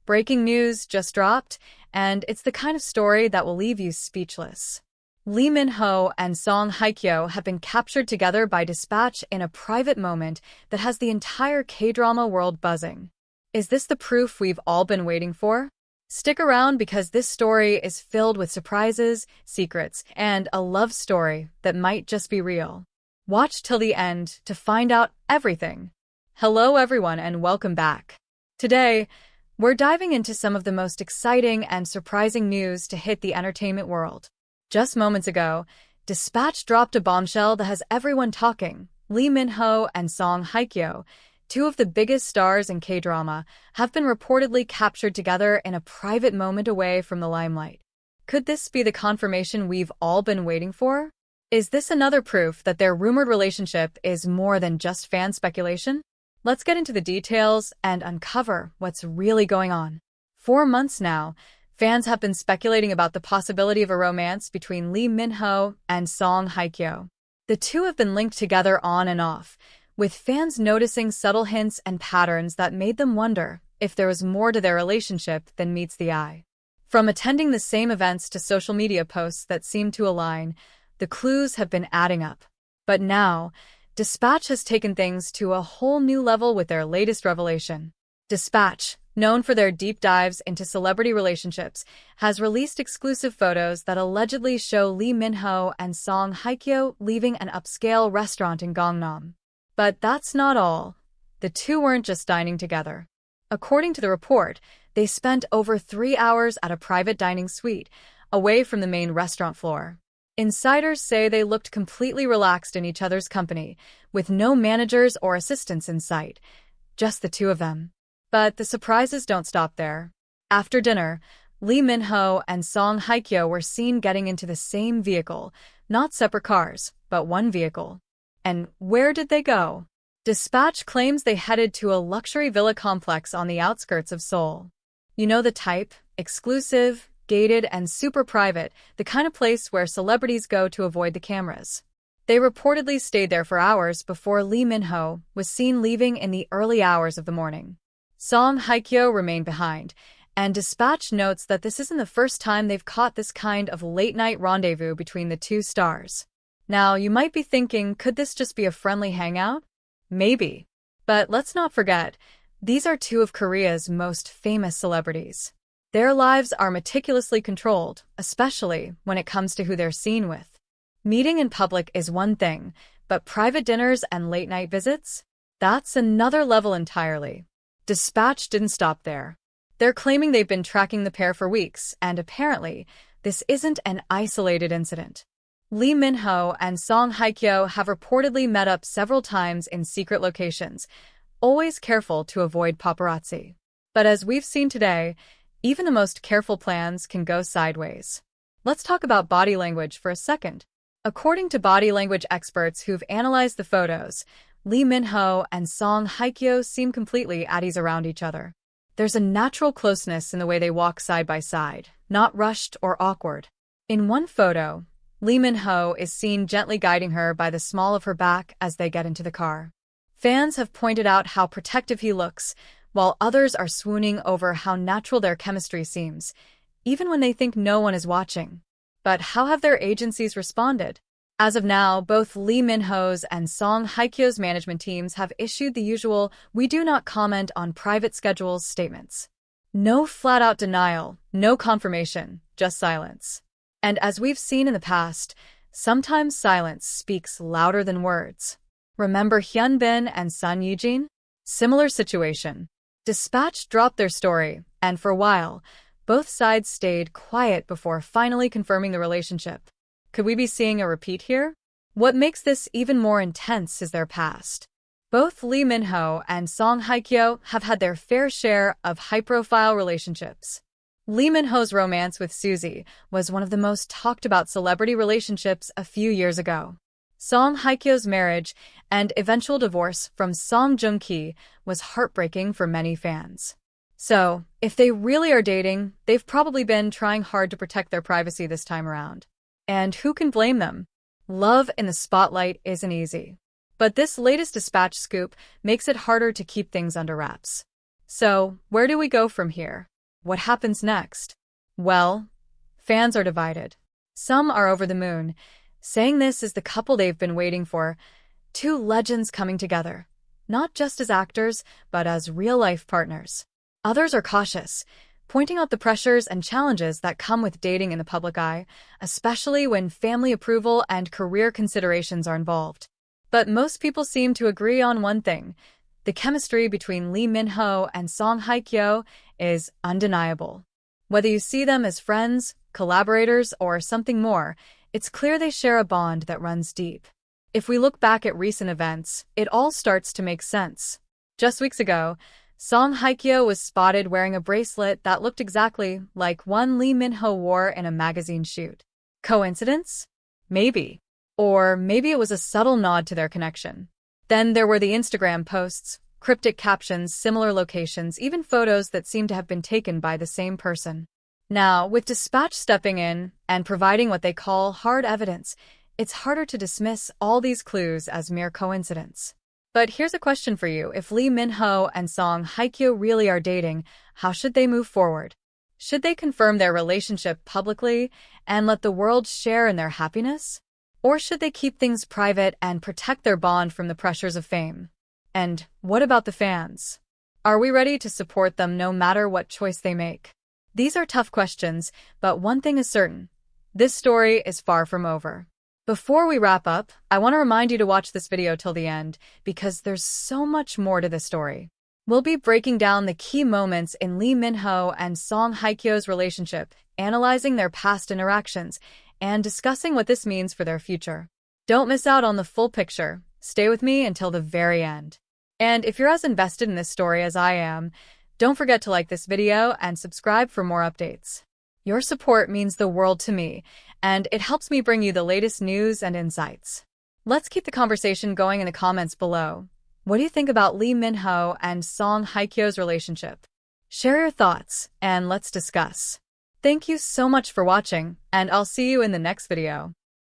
Breaking news just dropped, and it's the kind of story that will leave you speechless. Lee Min-ho and Song Hye-kyo have been captured together by Dispatch in a private moment that has the entire K-drama world buzzing. Is this the proof we've all been waiting for? Stick around because this story is filled with surprises, secrets, and a love story that might just be real. Watch till the end to find out everything. Hello everyone and welcome back. Today, we're diving into some of the most exciting and surprising news to hit the entertainment world. Just moments ago, Dispatch dropped a bombshell that has everyone talking. Lee Min-ho and Song Hye-kyo, two of the biggest stars in K-drama, have been reportedly captured together in a private moment away from the limelight. Could this be the confirmation we've all been waiting for? Is this another proof that their rumored relationship is more than just fan speculation? Let's get into the details and uncover what's really going on. For months now, fans have been speculating about the possibility of a romance between Lee Min-ho and Song Hye-kyo. The two have been linked together on and off, with fans noticing subtle hints and patterns that made them wonder if there was more to their relationship than meets the eye. From attending the same events to social media posts that seem to align, the clues have been adding up. But now, Dispatch has taken things to a whole new level with their latest revelation. Dispatch, known for their deep dives into celebrity relationships, has released exclusive photos that allegedly show Lee Min-ho and Song Hye-kyo leaving an upscale restaurant in Gangnam. But that's not all. The two weren't just dining together. According to the report, they spent over 3 hours at a private dining suite, away from the main restaurant floor. Insiders say they looked completely relaxed in each other's company, with no managers or assistants in sight, just the two of them. But the surprises don't stop there. After dinner, Lee Min-ho and Song Hye-kyo were seen getting into the same vehicle, not separate cars, but one vehicle. And where did they go? Dispatch claims they headed to a luxury villa complex on the outskirts of Seoul. You know the type, exclusive, gated, and super private, the kind of place where celebrities go to avoid the cameras. They reportedly stayed there for hours before Lee Min-ho was seen leaving in the early hours of the morning. Song Hye-kyo remained behind, and Dispatch notes that this isn't the first time they've caught this kind of late-night rendezvous between the two stars. Now, you might be thinking, could this just be a friendly hangout? Maybe. But let's not forget, these are two of Korea's most famous celebrities. Their lives are meticulously controlled, especially when it comes to who they're seen with. Meeting in public is one thing, but private dinners and late-night visits? That's another level entirely. Dispatch didn't stop there. They're claiming they've been tracking the pair for weeks, and apparently, this isn't an isolated incident. Lee Min-ho and Song Hye-kyo have reportedly met up several times in secret locations, always careful to avoid paparazzi. But as we've seen today, even the most careful plans can go sideways. Let's talk about body language for a second. According to body language experts who've analyzed the photos, Lee Min-ho and Song Hye-kyo seem completely at ease around each other. There's a natural closeness in the way they walk side by side, not rushed or awkward. In one photo, Lee Min-ho is seen gently guiding her by the small of her back as they get into the car. Fans have pointed out how protective he looks, while others are swooning over how natural their chemistry seems, even when they think no one is watching. But how have their agencies responded? As of now, both Lee Min-ho's and Song Hye-kyo's management teams have issued the usual "we do not comment on private schedules" statements. No flat-out denial, no confirmation, just silence. And as we've seen in the past, sometimes silence speaks louder than words. Remember Hyun-bin and Sun Yijin? Similar situation. Dispatch dropped their story, and for a while, both sides stayed quiet before finally confirming the relationship. Could we be seeing a repeat here? What makes this even more intense is their past. Both Lee Min-ho and Song Hye-kyo have had their fair share of high-profile relationships. Lee Min-ho's romance with Suzy was one of the most talked-about celebrity relationships a few years ago. Song Hye-kyo's marriage and eventual divorce from Song Joong-ki was heartbreaking for many fans. So, if they really are dating, they've probably been trying hard to protect their privacy this time around. And who can blame them? Love in the spotlight isn't easy. But this latest Dispatch scoop makes it harder to keep things under wraps. So, where do we go from here? What happens next? Well, fans are divided. Some are over the moon, saying this is the couple they've been waiting for, two legends coming together, not just as actors, but as real-life partners. Others are cautious, pointing out the pressures and challenges that come with dating in the public eye, especially when family approval and career considerations are involved. But most people seem to agree on one thing. The chemistry between Lee Min-ho and Song Hye-kyo is undeniable. Whether you see them as friends, collaborators, or something more, it's clear they share a bond that runs deep. If we look back at recent events, it all starts to make sense. Just weeks ago, Song Hye-kyo was spotted wearing a bracelet that looked exactly like one Lee Min-ho wore in a magazine shoot. Coincidence? Maybe. Or maybe it was a subtle nod to their connection. Then there were the Instagram posts, cryptic captions, similar locations, even photos that seemed to have been taken by the same person. Now, with Dispatch stepping in and providing what they call hard evidence, it's harder to dismiss all these clues as mere coincidence. But here's a question for you. If Lee Min-ho and Song Hye-kyo really are dating, how should they move forward? Should they confirm their relationship publicly and let the world share in their happiness? Or should they keep things private and protect their bond from the pressures of fame? And what about the fans? Are we ready to support them no matter what choice they make? These are tough questions, but one thing is certain. This story is far from over. Before we wrap up, I want to remind you to watch this video till the end, because there's so much more to this story. We'll be breaking down the key moments in Lee Min-ho and Song Hye-kyo's relationship, analyzing their past interactions, and discussing what this means for their future. Don't miss out on the full picture. Stay with me until the very end. And if you're as invested in this story as I am, don't forget to like this video and subscribe for more updates. Your support means the world to me, and it helps me bring you the latest news and insights. Let's keep the conversation going in the comments below. What do you think about Lee Min-ho and Song Hye-kyo's relationship? Share your thoughts, and let's discuss. Thank you so much for watching, and I'll see you in the next video.